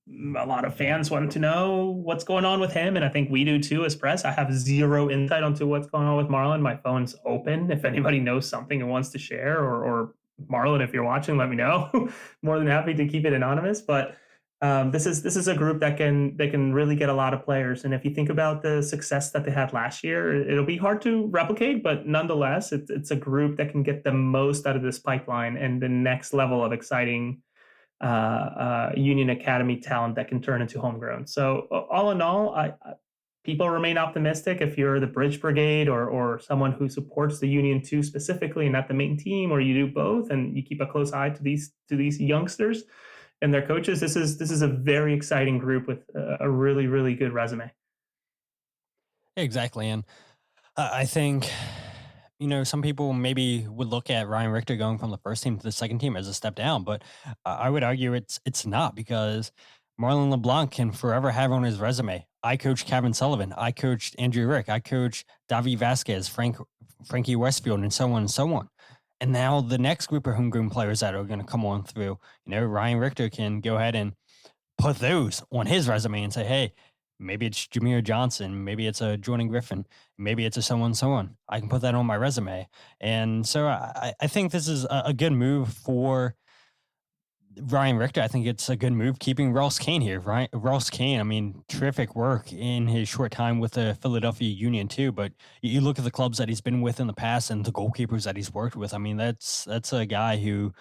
a lot of fans want to know what's going on with him, and I think we do too as press. I have zero insight onto what's going on with Marlon. My phone's open. If anybody knows something and wants to share, or Marlon, if you're watching, let me know. More than happy to keep it anonymous, but this is a group that can really get a lot of players. And if you think about the success that they had last year, it'll be hard to replicate, but nonetheless, it's a group that can get the most out of this pipeline and the next level of exciting Union Academy talent that can turn into homegrown. So all in all, people remain optimistic. If you're the Bridge Brigade or someone who supports the Union 2 specifically and not the main team, or you do both and you keep a close eye to these youngsters and their coaches, this is a very exciting group with a really, really good resume. Exactly. And I think, some people maybe would look at Ryan Richter going from the first team to the second team as a step down, but I would argue it's not, because Marlon LeBlanc can forever have on his resume, I coached Kevin Sullivan, I coached Andrew Rick, I coached Davi Vasquez, Frankie Westfield, and so on and so on. And now the next group of homegrown players that are going to come on through, Ryan Richter can go ahead and put those on his resume and say, hey, maybe it's Jameer Johnson, maybe it's a Jordan Griffin, maybe it's a so on. I can put that on my resume. And so I think this is a good move for Ryan Richter. I think it's a good move keeping Ross Cain here. Ross Cain, I mean, terrific work in his short time with the Philadelphia Union too. But you look at the clubs that he's been with in the past and the goalkeepers that he's worked with. I mean, that's a guy who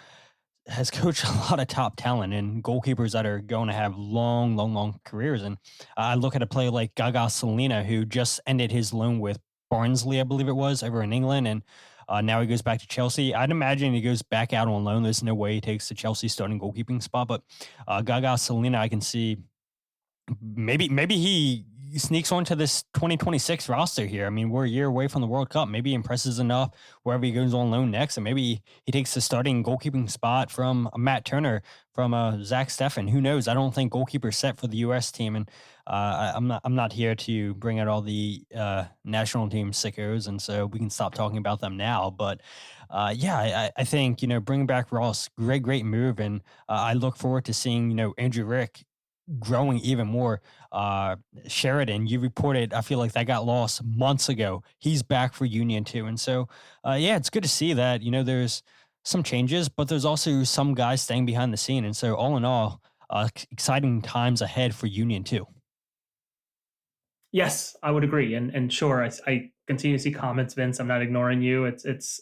has coached a lot of top talent and goalkeepers that are going to have long careers. And I look at a player like Gaga Salina, who just ended his loan with Barnsley, I believe it was, over in England. And Now he goes back to Chelsea. I'd imagine he goes back out on loan. There's no way he takes the Chelsea starting goalkeeping spot, but Gaga Salina, I can see maybe he sneaks onto this 2026 roster here. I mean, we're a year away from the World Cup. Maybe he impresses enough wherever he goes on loan next, and maybe he takes the starting goalkeeping spot from Matt Turner, from Zach Steffen. Who knows? I don't think goalkeeper's set for the U.S. team, and I'm not here to bring out all the national team sickos, and so we can stop talking about them now. But I think bringing back Ross, great move, and I look forward to seeing Andrew Rick growing even more. Sheridan, you reported, I feel like that got lost months ago. He's back for Union too. And so, it's good to see that, there's some changes, but there's also some guys staying behind the scene. And so all in all, exciting times ahead for Union too. Yes, I would agree. And sure, I continue to see comments, Vince. I'm not ignoring you. It is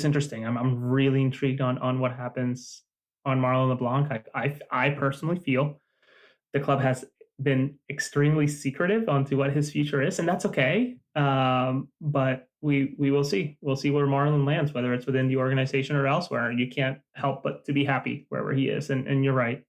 interesting. I'm really intrigued on what happens on Marlon LeBlanc. I personally feel the club has been extremely secretive onto what his future is, and that's okay. But we will see. We'll see where Marlon lands, whether it's within the organization or elsewhere. You can't help but to be happy wherever he is. And you're right.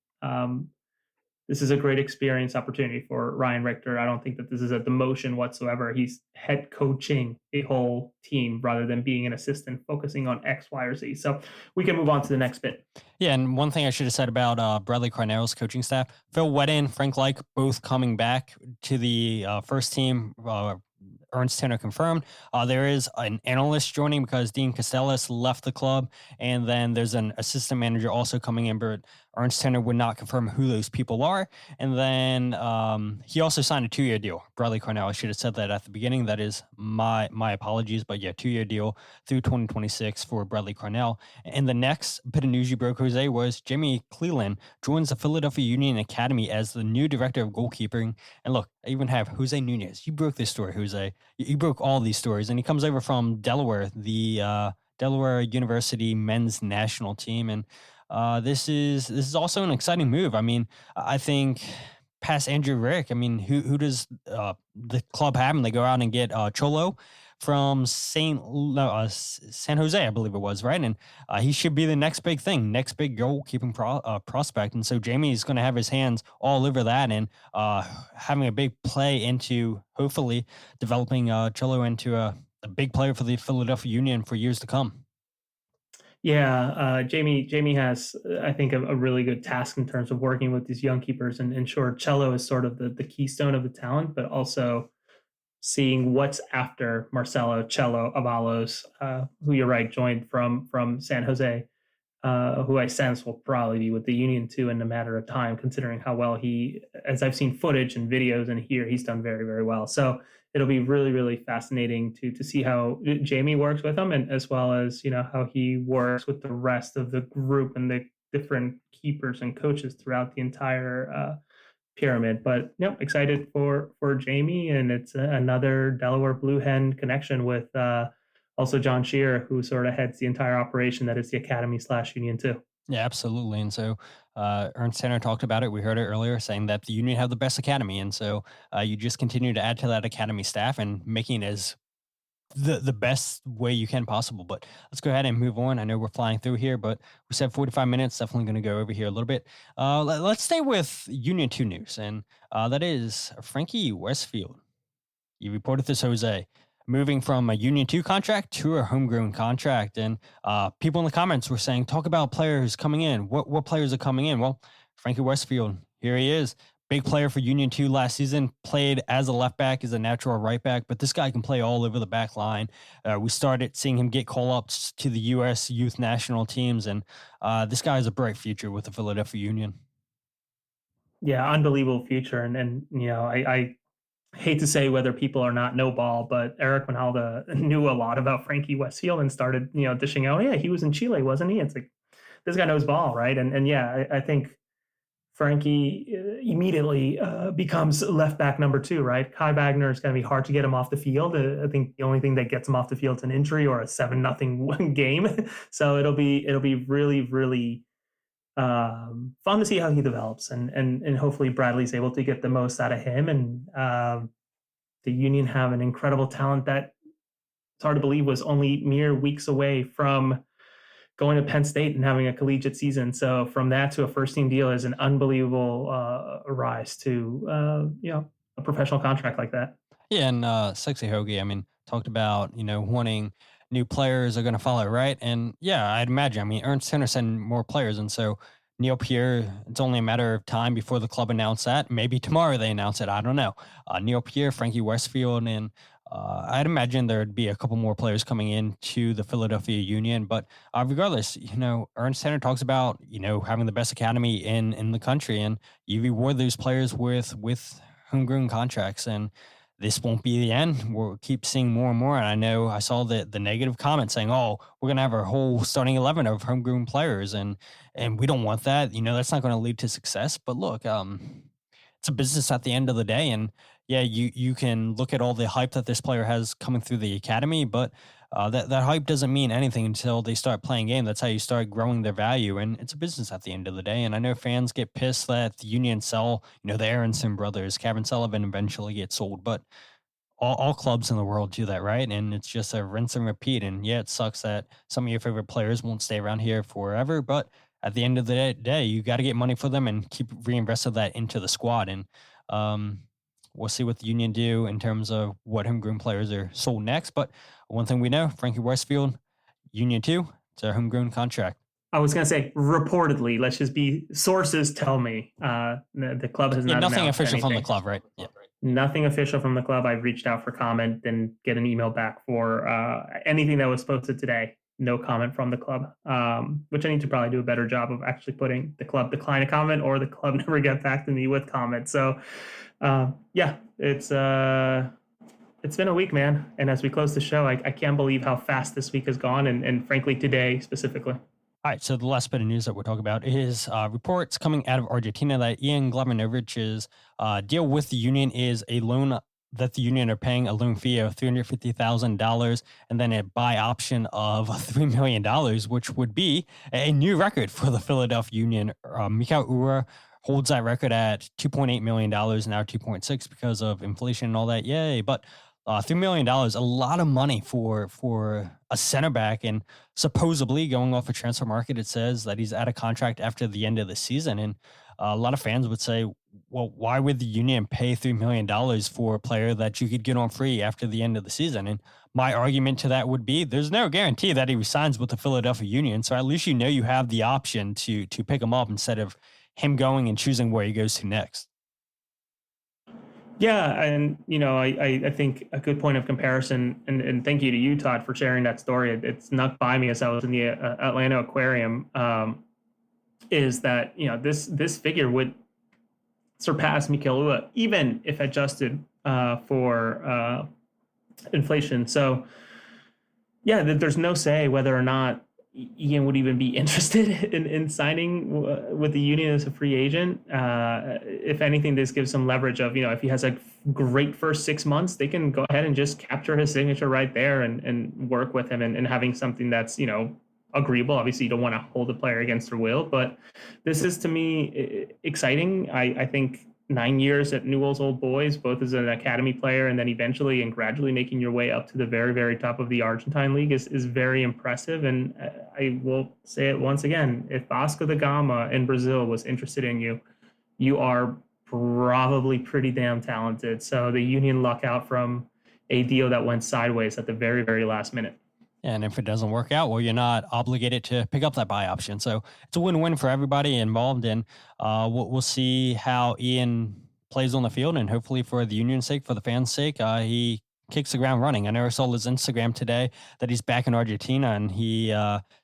This is a great experience opportunity for Ryan Richter. I don't think that this is a demotion whatsoever. He's head coaching a whole team rather than being an assistant focusing on X, Y, or Z. So we can move on to the next bit. Yeah, and one thing I should have said about Bradley Carnell's coaching staff, Phil Whedon, Frank Leik, both coming back to the first team. Ernst Tanner confirmed. There is an analyst joining because Dean Castellas left the club, and then there's an assistant manager also coming in, but Ernst Tanner would not confirm who those people are. And then he also signed a 2-year deal. Bradley Carnell, I should have said that at the beginning. That is my apologies, but yeah, 2-year deal through 2026 for Bradley Carnell. And the next bit of news you broke, Jose, was Jamie Cleland joins the Philadelphia Union Academy as the new director of goalkeeping. And look, I even have Jose Nunez. You broke this story, Jose. You broke all these stories, and he comes over from Delaware, the Delaware University men's national team, and this is also an exciting move. I mean, I think past Andrew Rick, I mean, who does the club have? And they go out and get Cholo from San Jose, I believe it was, right? And he should be the next big thing, next big goalkeeping prospect. And so Jamie is going to have his hands all over that and having a big play into hopefully developing Cholo into a big player for the Philadelphia Union for years to come. Yeah, Jamie has, I think, a really good task in terms of working with these young keepers. And sure, Cello is sort of the keystone of the talent, but also seeing what's after Marcelo Cello Avalos, who you're right, joined from San Jose, who I sense will probably be with the Union too in a matter of time, considering how well he, as I've seen footage and videos and here, he's done very, very well. So it'll be really, really fascinating to see how Jamie works with him, and as well as, how he works with the rest of the group and the different keepers and coaches throughout the entire pyramid. But excited for Jamie, and it's another Delaware Blue Hen connection with also John Shearer, who sort of heads the entire operation that is the Academy /Union too. Yeah, absolutely. And so Ernst Tanner talked about it. We heard it earlier saying that the Union have the best academy. And so you just continue to add to that academy staff and making it as the best way you can possible. But let's go ahead and move on. I know we're flying through here, but we said 45 minutes. Definitely going to go over here a little bit. Let's stay with Union 2 news. And that is Frankie Westfield. You reported this, Jose, moving from a Union 2 contract to a homegrown contract. And people in the comments were saying, talk about players coming in. What players are coming in? Well, Frankie Westfield, here he is. Big player for Union 2 last season, played as a left back, as a natural right back, but this guy can play all over the back line. We started seeing him get call-ups to the U.S. youth national teams, and this guy has a bright future with the Philadelphia Union. Yeah, unbelievable future. And I hate to say whether people are not no ball, but Eric Winalda knew a lot about Frankie Westfield and started, dishing out, yeah, he was in Chile, wasn't he? It's like, this guy knows ball, right? And yeah, I think Frankie immediately becomes left back number 2, right? Kai Wagner is going to be hard to get him off the field. I think the only thing that gets him off the field is an injury or a 7-0 game. So it'll be really, really fun to see how he develops, and hopefully Bradley's able to get the most out of him. And the Union have an incredible talent that it's hard to believe was only mere weeks away from going to Penn State and having a collegiate season. So from that to a first team deal is an unbelievable rise to a professional contract like that. Yeah, and Sexy Hoagie, I mean, talked about, wanting new players are going to follow, right? And yeah, I'd imagine. I mean, Ernst Tanner sent more players, and so Neil Pierre, it's only a matter of time before the club announce that. Maybe tomorrow they announce it. I don't know. Neil Pierre, Frankie Westfield, and I'd imagine there'd be a couple more players coming in to the Philadelphia Union. But regardless, Ernst Tanner talks about, having the best academy in the country, and you reward those players with homegrown contracts. And this won't be the end. We'll keep seeing more and more. And I know I saw the negative comments saying, "Oh, we're gonna have our whole starting 11 of homegrown players," and we don't want that. That's not going to lead to success. But look, it's a business at the end of the day, and yeah, you can look at all the hype that this player has coming through the academy, but that hype doesn't mean anything until they start playing game. That's how you start growing their value, and it's a business at the end of the day. And I know fans get pissed that the Union sell, the Aronson brothers, Kevin Sullivan eventually gets sold, but all clubs in the world do that, right? And it's just a rinse and repeat. And yeah, it sucks that some of your favorite players won't stay around here forever, but at the end of the day, you got to get money for them and keep reinvesting that into the squad. And we'll see what the Union do in terms of what homegrown players are sold next. But one thing we know, Frankie Westfield, Union 2, it's a homegrown contract. I was going to say, reportedly, let's just be, sources tell me. The club has not nothing announced official anything. from the club, right? Yeah. Nothing official from the club. I've reached out for comment and get an email back for anything that was posted today. No comment from the club, which I need to probably do a better job of actually putting the club decline a comment or the club never get back to me with comment. So, yeah, it's been a week, man. And as we close the show, I can't believe how fast this week has gone, and frankly, today specifically. All right, so the last bit of news that we'll talk about is reports coming out of Argentina that Ian Glavinovich's deal with the Union is a loan that the Union are paying a loan fee of $350,000 and then a buy option of $3 million, which would be a new record for the Philadelphia Union. Mikhail Ura holds that record at $2.8 million, now 2.6 because of inflation and all that. Yay. But $3 million, a lot of money for a center back. And supposedly going off a transfer market, it says that he's out of contract after the end of the season. And a lot of fans would say, well, why would the Union pay $3 million for a player that you could get on free after the end of the season? And my argument to that would be there's no guarantee that he resigns with the Philadelphia Union. So at least you have the option to pick him up instead of him going and choosing where he goes to next. Yeah, and I think a good point of comparison, and thank you to you, Todd, for sharing that story. It snuck by me as I was in the Atlanta Aquarium. Is that this figure would surpass Mikel Ula even if adjusted for inflation. So yeah, there's no say whether or not Ian would even be interested in signing with the Union as a free agent. If anything, this gives some leverage of, if he has a great first 6 months, they can go ahead and just capture his signature right there and work with him and having something that's, agreeable. Obviously, you don't want to hold a player against their will, but this is, to me, exciting. I think 9 years at Newell's Old Boys, both as an academy player and then eventually and gradually making your way up to the very, very top of the Argentine league is very impressive. And I will say it once again, if Vasco da Gama in Brazil was interested in you, you are probably pretty damn talented. So the Union luck out from a deal that went sideways at the very, very last minute. And if it doesn't work out, well, you're not obligated to pick up that buy option. So it's a win-win for everybody involved. And we'll see how Ian plays on the field. And hopefully for the Union's sake, for the fans' sake, he kicks the ground running. I know I saw his Instagram today that he's back in Argentina. And he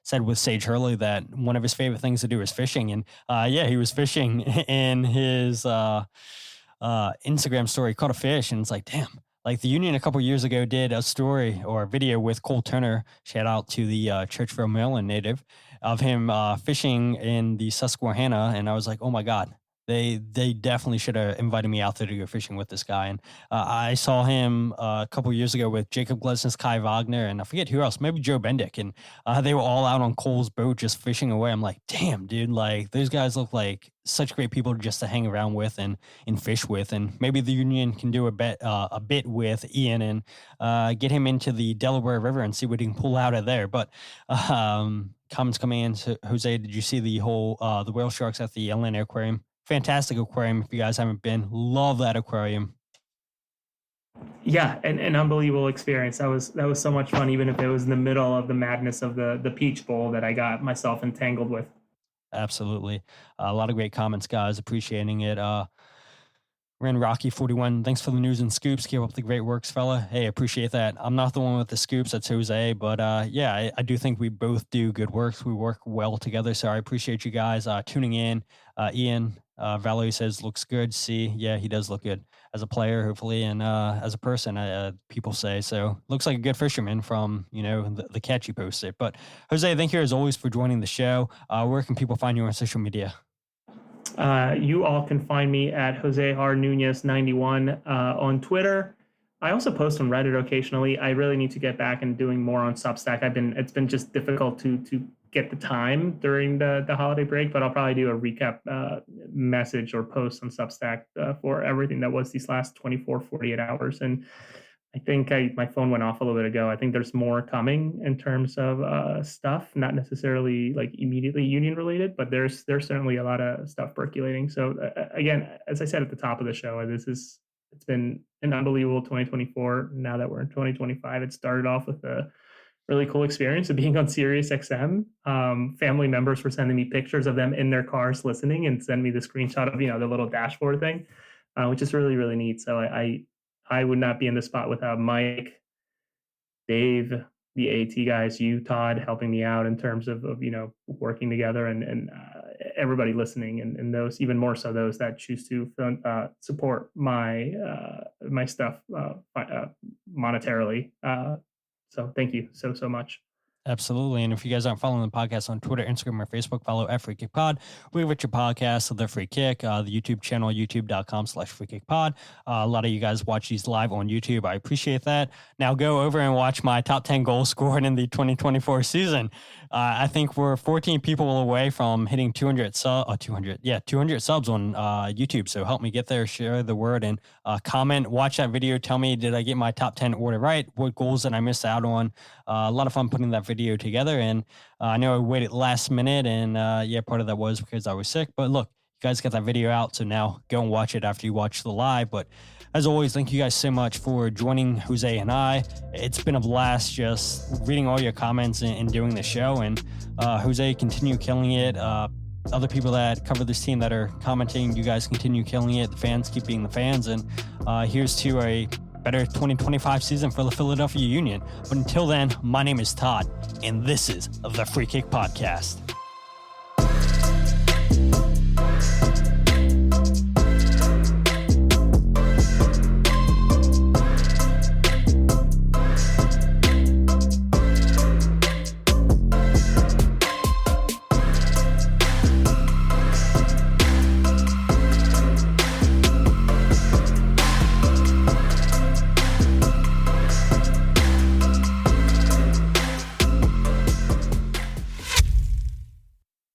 said with Sage Hurley that one of his favorite things to do is fishing. And yeah, he was fishing in his Instagram story, caught a fish. And it's like, damn. Like the Union a couple years ago did a story or a video with Cole Turner, shout out to the Churchville, Maryland native, of him fishing in the Susquehanna. And I was like, oh my God, they definitely should have invited me out there to go fishing with this guy. And I saw him a couple years ago with Jacob Glesnes, Kai Wagner, and I forget who else, maybe Joe Bendick. And they were all out on Cole's boat just fishing away. I'm like, damn, dude, like those guys look like such great people just to hang around with and fish with. And maybe the Union can do a bit with Ian and get him into the Delaware River and see what he can pull out of there. But comments coming in. So, Jose, did you see the whole the whale sharks at the Atlanta Aquarium? Fantastic aquarium. If you guys haven't been, love that aquarium. Yeah, an unbelievable experience. That was so much fun, even if it was in the middle of the madness of the Peach Bowl that I got myself entangled with. Absolutely. A lot of great comments, guys. Appreciating it. Ren Rocky 41. Thanks for the news and scoops. Keep up the great works, fella. Hey, appreciate that. I'm not the one with the scoops. That's Jose. But yeah, I do think we both do good works. We work well together. So I appreciate you guys tuning in. Ian, Valerie says, looks good. See, yeah, he does look good as a player, hopefully, and as a person, people say. So looks like a good fisherman from, the catch you posted. But Jose, thank you as always for joining the show. Where can people find you on social media? You all can find me at Jose R. Nunez 91 on Twitter. I also post on Reddit occasionally. I really need to get back and doing more on Substack. It's been just difficult to get the time during the holiday break, but I'll probably do a recap message or post on Substack for everything that was these last 24, 48 hours. And I think my phone went off a little bit ago. I think there's more coming in terms of stuff, not necessarily like immediately Union related, but there's certainly a lot of stuff percolating. So again, as I said at the top of the show, it's been an unbelievable 2024. Now that we're in 2025, it started off with a really cool experience of being on Sirius XM. Family members were sending me pictures of them in their cars listening and send me the screenshot of, the little dashboard thing, which is really, really neat. So I would not be in the spot without Mike, Dave, the AT guys, you, Todd, helping me out in terms of working together and everybody listening and those, even more so those that choose to support my stuff monetarily. So thank you so much. Absolutely. And if you guys aren't following the podcast on Twitter, Instagram, or Facebook, follow at Free Kick Pod. We with your podcast of The Free Kick, the YouTube channel, youtube.com/Free Kick Pod. A lot of you guys watch these live on YouTube. I appreciate that. Now go over and watch my top 10 goals scored in the 2024 season. I think we're 14 people away from hitting 200 subs on YouTube. So help me get there, share the word, and comment, watch that video. Tell me, did I get my top 10 order right? What goals did I miss out on? A lot of fun putting that video together. And I know I waited last minute, and part of that was because I was sick. But look, you guys got that video out, so now go and watch it after you watch the live. But as always, thank you guys so much for joining Jose and I. It's been a blast just reading all your comments and doing the show. And Jose, continue killing it. Other people that cover this team that are commenting, you guys continue killing it. The fans keep being the fans. And here's to a better 2025 season for the Philadelphia Union. But until then, my name is Todd, and this is the Free Kick Podcast.